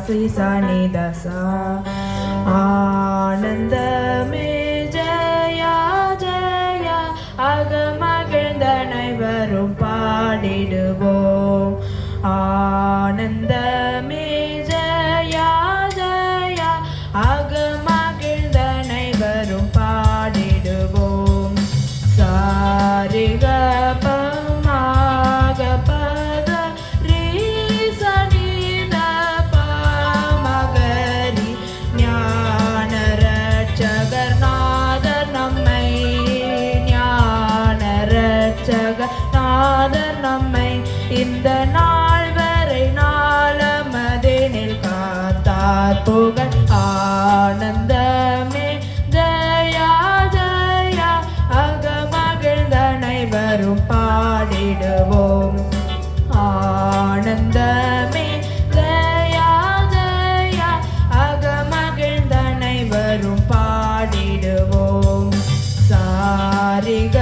சனி தசா ஆனந்தமே ஜயா ஜயா அகமகிழ்ந்த அனைவரும் பாடிடுவோம் ஆனந்தமே ஜயா ஜயா அகமகிழ்ந்த அனைவரும் பாடிடுவோம் சாரிக நாதர் நம்மை இந்த நாள் வரை நாளமதெனில் காத்தார் புகழ் ஆனந்தமே ஜயா ஜயா அகமகிழ்ந்த அனைவரும் பாடிடுவோம் ஆனந்தமே ஜயா ஜயா அகமகிழ்ந்த அனைவரும் பாடிடுவோம் சாரிக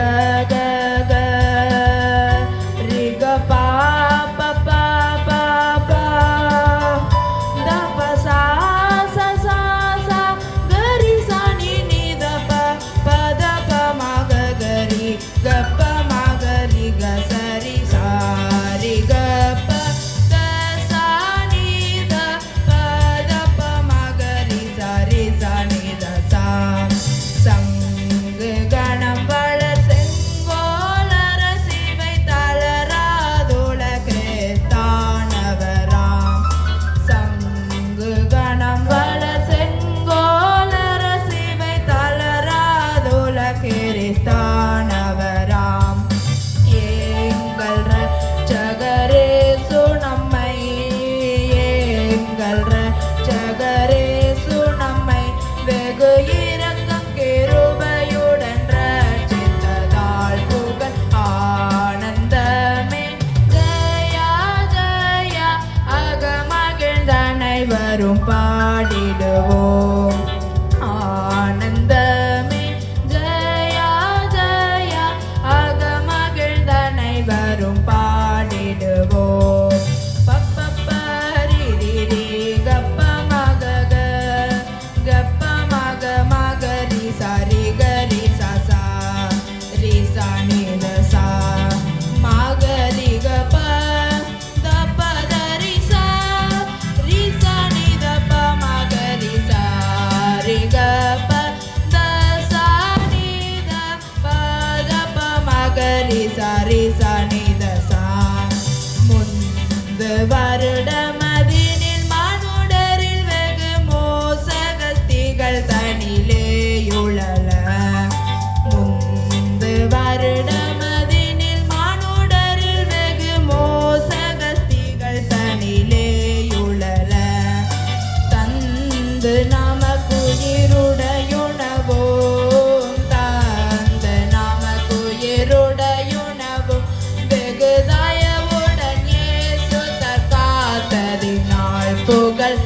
அனைவரும் பாடிடுவோம் ஆனந்தமே ஜயா ஜயா அகமகிழ்ந்த அனைவரும் பாடிடுவோம் பப்பப்பரிரி கப்ப மக மகரி சரி கரி சசா ரி சனி தசா மகரி கப்ப சரி சனி தசா முந்து வருடமதினில் மனுடரில் வெகு மோசகஸ்திகள் தனிலேயுழல முந்து வருடமதினில் மனுடரில் வெகு மோசகஸ்திகள் தனிலேயுழல தந்து நமக்குயிருடையுணவோம் தந்து நமக்குயிருடையுணவும் வெகு தயவுடன் இயேசு தற்காத்ததினால் புகழ்